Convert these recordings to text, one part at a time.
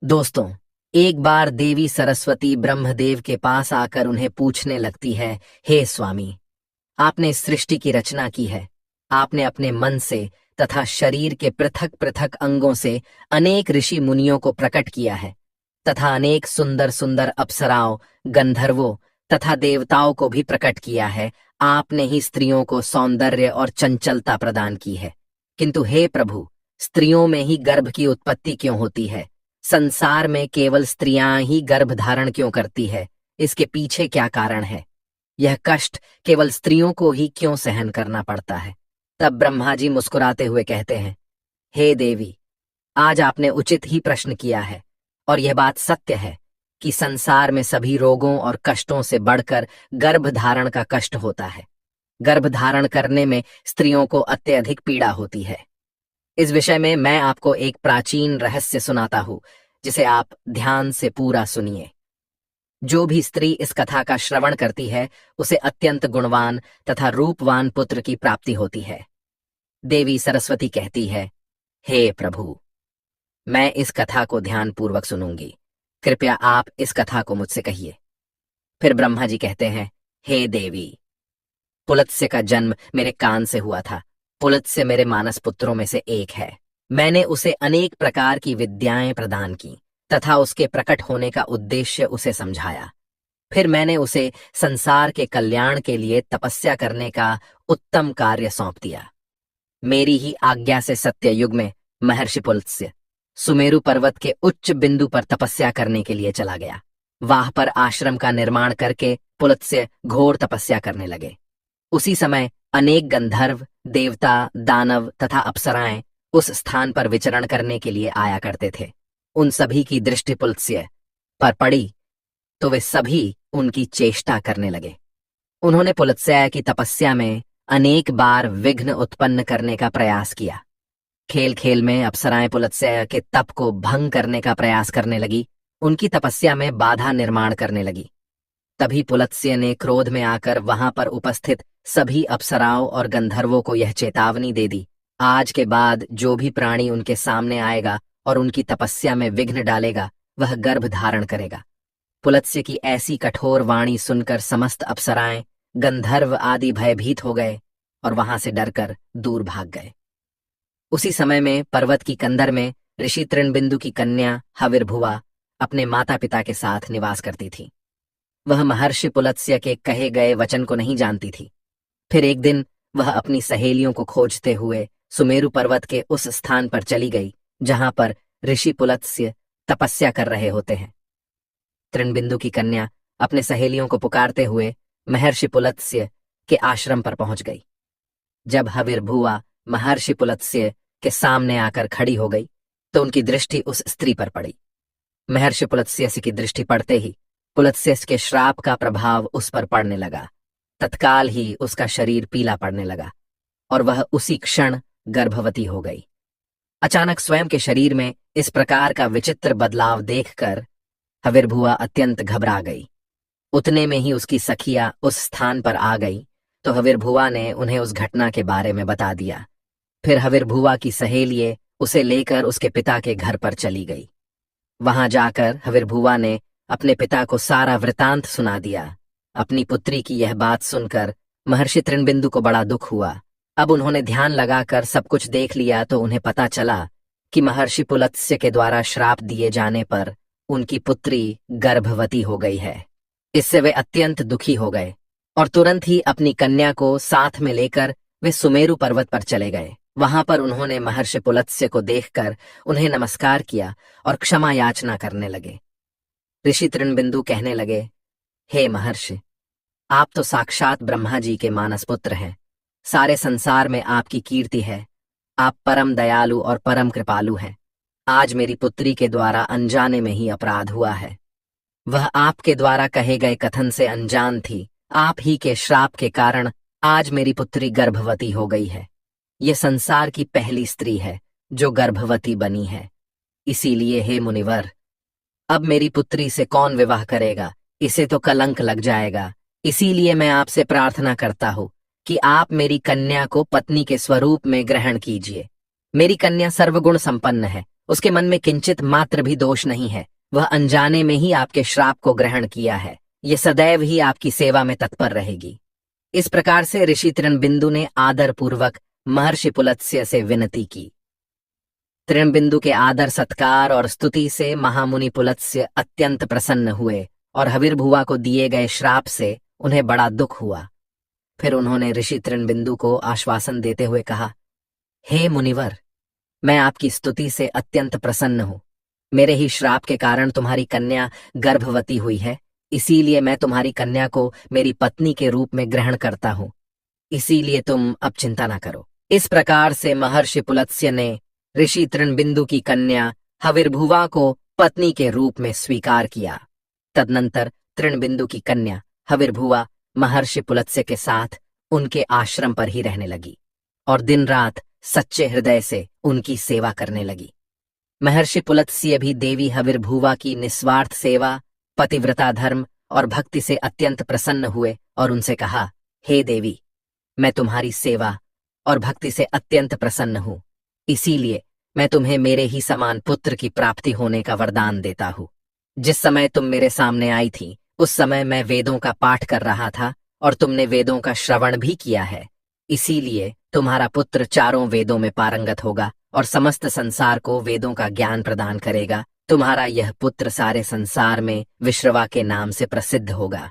दोस्तों, एक बार देवी सरस्वती ब्रह्मदेव के पास आकर उन्हें पूछने लगती है, हे स्वामी, आपने इस सृष्टि की रचना की है। आपने अपने मन से तथा शरीर के पृथक पृथक अंगों से अनेक ऋषि मुनियों को प्रकट किया है तथा अनेक सुंदर सुंदर अप्सराओं, गंधर्वों तथा देवताओं को भी प्रकट किया है। आपने ही स्त्रियों को सौंदर्य और चंचलता प्रदान की है। किंतु हे प्रभु, स्त्रियों में ही गर्भ की उत्पत्ति क्यों होती है? संसार में केवल स्त्रियां ही गर्भ धारण क्यों करती है? इसके पीछे क्या कारण है? यह कष्ट केवल स्त्रियों को ही क्यों सहन करना पड़ता है? तब ब्रह्मा जी मुस्कुराते हुए कहते हैं, हे देवी, आज आपने उचित ही प्रश्न किया है और यह बात सत्य है कि संसार में सभी रोगों और कष्टों से बढ़कर गर्भ धारण का कष्ट होता है। गर्भ धारण करने में स्त्रियों को अत्यधिक पीड़ा होती है। इस विषय में मैं आपको एक प्राचीन रहस्य सुनाता हूं, जिसे आप ध्यान से पूरा सुनिए। जो भी स्त्री इस कथा का श्रवण करती है, उसे अत्यंत गुणवान तथा रूपवान पुत्र की प्राप्ति होती है। देवी सरस्वती कहती है, हे प्रभु, मैं इस कथा को ध्यानपूर्वक सुनूंगी। कृपया आप इस कथा को मुझसे कहिए। फिर ब्रह्मा जी कहते हैं, हे देवी, पुलत्स्य का जन्म मेरे कान से हुआ था। पुलत्स्य मेरे मानस पुत्रों में से एक है। मैंने उसे अनेक प्रकार की विद्याएं प्रदान की तथा उसके प्रकट होने का उद्देश्य उसे समझाया। फिर मैंने उसे संसार के कल्याण के लिए तपस्या करने का उत्तम कार्य सौंप दिया। मेरी ही आज्ञा से सत्य युग में महर्षि पुलत्स्य सुमेरु पर्वत के उच्च बिंदु पर तपस्या करने के लिए चला गया। वहां पर आश्रम का निर्माण करके पुलत्स्य घोर तपस्या करने लगे। उसी समय अनेक गंधर्व, देवता, दानव तथा अप्सराएं उस स्थान पर विचरण करने के लिए आया करते थे। उन सभी की दृष्टि पुलत्स्य पर पड़ी तो वे सभी उनकी चेष्टा करने लगे। उन्होंने पुलत्स्य की तपस्या में अनेक बार विघ्न उत्पन्न करने का प्रयास किया। खेल खेल में अप्सराएं पुलत्स्य के तप को भंग करने का प्रयास करने लगी, उनकी तपस्या में बाधा निर्माण करने लगी। तभी पुलत्स्य ने क्रोध में आकर वहां पर उपस्थित सभी अप्सराओं और गंधर्वों को यह चेतावनी दे दी, आज के बाद जो भी प्राणी उनके सामने आएगा और उनकी तपस्या में विघ्न डालेगा, वह गर्भ धारण करेगा। पुलत्स्य की ऐसी कठोर वाणी सुनकर समस्त अप्सराएं, गंधर्व आदि भयभीत हो गए और वहां से डरकर दूर भाग गए। उसी समय में पर्वत की कंदर में ऋषि तृणबिंदु की कन्या हविर्भुआ अपने माता पिता के साथ निवास करती थी। वह महर्षि पुलत्स्य के कहे गए वचन को नहीं जानती थी। फिर एक दिन वह अपनी सहेलियों को खोजते हुए सुमेरु पर्वत के उस स्थान पर चली गई जहां पर ऋषि पुलत्स्य तपस्या कर रहे होते हैं। तृणबिंदु की कन्या अपने सहेलियों को पुकारते हुए महर्षि पुलत्स्य के आश्रम पर पहुंच गई। जब हविर्भुआ महर्षि पुलत्स्य के सामने आकर खड़ी हो गई तो उनकी दृष्टि उस स्त्री पर पड़ी। महर्षि पुलत्स्य की दृष्टि पड़ते ही पुलत्स्य के श्राप का प्रभाव उस पर पड़ने लगा। तत्काल ही उसका शरीर पीला पड़ने लगा और वह उसी क्षण गर्भवती हो गई। अचानक स्वयं के शरीर में इस प्रकार का विचित्र बदलाव देखकर हविर्भुआ अत्यंत घबरा गई। उतने में ही उसकी सखिया उस स्थान पर आ गई तो हविर्भुआ ने उन्हें उस घटना के बारे में बता दिया। फिर हविर्भुआ की सहेलिये उसे लेकर उसके पिता के घर पर चली गई। वहां जाकर हविर्भुआ ने अपने पिता को सारा वृतांत सुना दिया। अपनी पुत्री की यह बात सुनकर महर्षि तृणबिंदु को बड़ा दुख हुआ। अब उन्होंने ध्यान लगाकर सब कुछ देख लिया तो उन्हें पता चला कि महर्षि पुलत्स्य के द्वारा श्राप दिए जाने पर उनकी पुत्री गर्भवती हो गई है। इससे वे अत्यंत दुखी हो गए और तुरंत ही अपनी कन्या को साथ में लेकर वे सुमेरु पर्वत पर चले गए। वहां पर उन्होंने महर्षि पुलत्स्य को देखकर उन्हें नमस्कार किया और क्षमा याचना करने लगे। ऋषि तृणबिंदु कहने लगे, हे महर्षि, आप तो साक्षात ब्रह्मा जी के मानस पुत्र हैं। सारे संसार में आपकी कीर्ति है। आप परम दयालु और परम कृपालु हैं। आज मेरी पुत्री के द्वारा अनजाने में ही अपराध हुआ है। वह आपके द्वारा कहे गए कथन से अनजान थी। आप ही के श्राप के कारण आज मेरी पुत्री गर्भवती हो गई है। यह संसार की पहली स्त्री है जो गर्भवती बनी है। इसीलिए हे मुनिवर, अब मेरी पुत्री से कौन विवाह करेगा? इसे तो कलंक लग जाएगा। इसीलिए मैं आपसे प्रार्थना करता हूं कि आप मेरी कन्या को पत्नी के स्वरूप में ग्रहण कीजिए। मेरी कन्या सर्वगुण संपन्न है। उसके मन में किंचित मात्र भी दोष नहीं है। वह अनजाने में ही आपके श्राप को ग्रहण किया है। ये सदैव ही आपकी सेवा में तत्पर रहेगी। इस प्रकार से ऋषि तृणबिंदु ने आदर पूर्वक महर्षि पुलत्स्य से विनती की। तृणबिंदु के आदर सत्कार और स्तुति से महामुनि पुलत्स्य अत्यंत प्रसन्न हुए और हविर्भुवा को दिए गए श्राप से उन्हें बड़ा दुख हुआ। फिर उन्होंने ऋषि तृणबिंदु को आश्वासन देते हुए कहा, हे मुनिवर, मैं आपकी स्तुति से अत्यंत प्रसन्न हूं। मेरे ही श्राप के कारण तुम्हारी कन्या गर्भवती हुई है, इसीलिए मैं तुम्हारी कन्या को मेरी पत्नी के रूप में ग्रहण करता हूं। इसीलिए तुम अब चिंता न करो। इस प्रकार से महर्षि पुलत्स्य ने ऋषि तृणबिंदु की कन्या हविर्भुवा को पत्नी के रूप में स्वीकार किया। तदनंतर तृणबिंदु की कन्या हविर्भुवा महर्षि पुलत्स्य के साथ उनके आश्रम पर ही रहने लगी और दिन रात सच्चे हृदय से उनकी सेवा करने लगी। महर्षि पुलत्स्य भी देवी हविर्भुवा की निस्वार्थ सेवा, पतिव्रता धर्म और भक्ति से अत्यंत प्रसन्न हुए और उनसे कहा, हे देवी, मैं तुम्हारी सेवा और भक्ति से अत्यंत प्रसन्न हूं, इसीलिए मैं तुम्हें मेरे ही समान पुत्र की प्राप्ति होने का वरदान देता हूं। जिस समय तुम मेरे सामने आई थी उस समय मैं वेदों का पाठ कर रहा था और तुमने वेदों का श्रवण भी किया है, इसीलिए तुम्हारा पुत्र चारों वेदों में पारंगत होगा और समस्त संसार को वेदों का ज्ञान प्रदान करेगा। तुम्हारा यह पुत्र सारे संसार में विश्रवा के नाम से प्रसिद्ध होगा।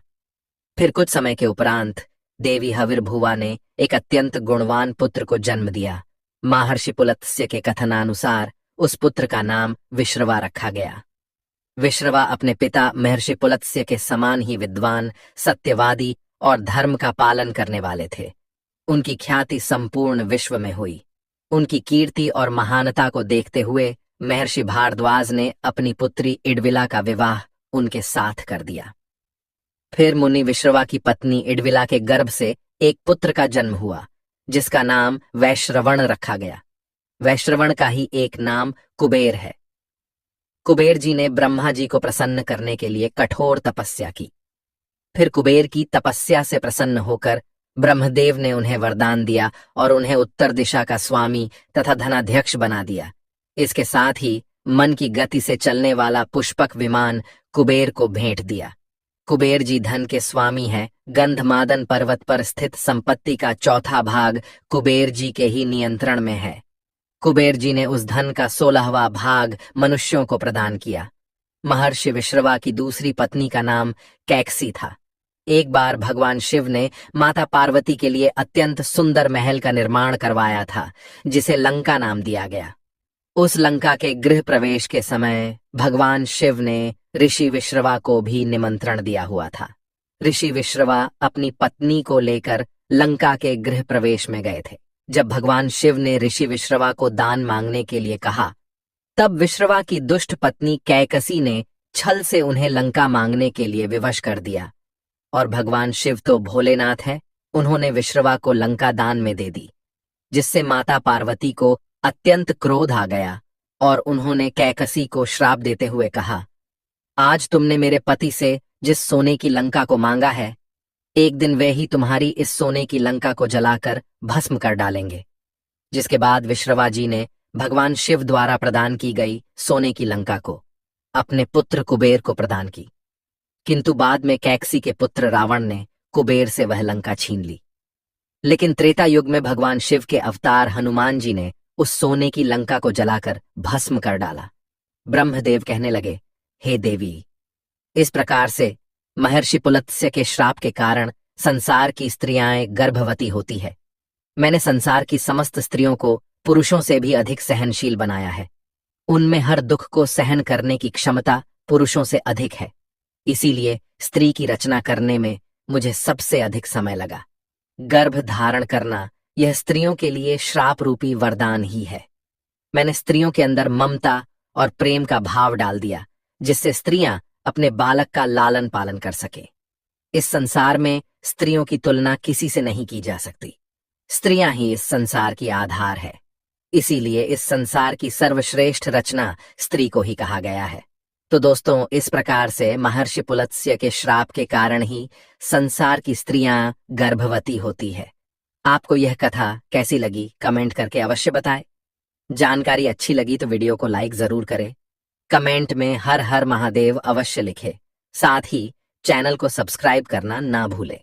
फिर कुछ समय के उपरांत देवी हविर्भुवा ने एक अत्यंत गुणवान पुत्र को जन्म दिया। महर्षि पुलत्स्य के कथनानुसार उस पुत्र का नाम विश्रवा रखा गया। विश्रवा अपने पिता महर्षि पुलत्स्य के समान ही विद्वान, सत्यवादी और धर्म का पालन करने वाले थे। उनकी ख्याति संपूर्ण विश्व में हुई। उनकी कीर्ति और महानता को देखते हुए महर्षि भारद्वाज ने अपनी पुत्री इडविला का विवाह उनके साथ कर दिया। फिर मुनि विश्रवा की पत्नी इडविला के गर्भ से एक पुत्र का जन्म हुआ, जिसका नाम वैश्रवण रखा गया। वैश्रवण का ही एक नाम कुबेर है। कुबेर जी ने ब्रह्मा जी को प्रसन्न करने के लिए कठोर तपस्या की। फिर कुबेर की तपस्या से प्रसन्न होकर ब्रह्मदेव ने उन्हें वरदान दिया और उन्हें उत्तर दिशा का स्वामी तथा धनाध्यक्ष बना दिया। इसके साथ ही मन की गति से चलने वाला पुष्पक विमान कुबेर को भेंट दिया। कुबेर जी धन के स्वामी हैं। गंधमादन पर्वत पर स्थित संपत्ति का चौथा भाग कुबेर जी के ही नियंत्रण में है। कुबेर जी ने उस धन का 16वां भाग मनुष्यों को प्रदान किया। महर्षि विश्रवा की दूसरी पत्नी का नाम कैकसी था। एक बार भगवान शिव ने माता पार्वती के लिए अत्यंत सुंदर महल का निर्माण करवाया था, जिसे लंका नाम दिया गया। उस लंका के गृह प्रवेश के समय भगवान शिव ने ऋषि विश्रवा को भी निमंत्रण दिया हुआ था। ऋषि विश्रवा अपनी पत्नी को लेकर लंका के गृह प्रवेश में गए थे। जब भगवान शिव ने ऋषि विश्रवा को दान मांगने के लिए कहा, तब विश्रवा की दुष्ट पत्नी कैकसी ने छल से उन्हें लंका मांगने के लिए विवश कर दिया। और भगवान शिव तो भोलेनाथ हैं, उन्होंने विश्रवा को लंका दान में दे दी, जिससे माता पार्वती को अत्यंत क्रोध आ गया और उन्होंने कैकसी को श्राप देते हुए कहा, आज तुमने मेरे पति से जिस सोने की लंका को मांगा है, एक दिन वे ही तुम्हारी इस सोने की लंका को जलाकर भस्म कर डालेंगे। जिसके बाद विश्रवा जी ने भगवान शिव द्वारा प्रदान की गई सोने की लंका को अपने पुत्र कुबेर को प्रदान की, किंतु बाद में कैकसी के पुत्र रावण ने कुबेर से वह लंका छीन ली। लेकिन त्रेता युग में भगवान शिव के अवतार हनुमान जी ने उस सोने की लंका को जलाकर भस्म कर डाला। ब्रह्मदेव कहने लगे, हे देवी, इस प्रकार से महर्षि पुलत्स्य के श्राप के कारण संसार की स्त्रियां गर्भवती होती है। मैंने संसार की समस्त स्त्रियों को पुरुषों से भी अधिक सहनशील बनाया है। उनमें हर दुख को सहन करने की क्षमता पुरुषों से अधिक है। इसीलिए स्त्री की रचना करने में मुझे सबसे अधिक समय लगा। गर्भ धारण करना यह स्त्रियों के लिए श्राप रूपी वरदान ही है। मैंने स्त्रियों के अंदर ममता और प्रेम का भाव डाल दिया, जिससे स्त्रियां अपने बालक का लालन पालन कर सके। इस संसार में स्त्रियों की तुलना किसी से नहीं की जा सकती। स्त्रियां ही इस संसार की आधार है। इसीलिए इस संसार की सर्वश्रेष्ठ रचना स्त्री को ही कहा गया है। तो दोस्तों, इस प्रकार से महर्षि पुलत्स्य के श्राप के कारण ही संसार की स्त्रियां गर्भवती होती है। आपको यह कथा कैसी लगी, कमेंट करके अवश्य बताएं। जानकारी अच्छी लगी तो वीडियो को लाइक जरूर करें। कमेंट में हर हर महादेव अवश्य लिखें। साथ ही चैनल को सब्सक्राइब करना ना भूलें।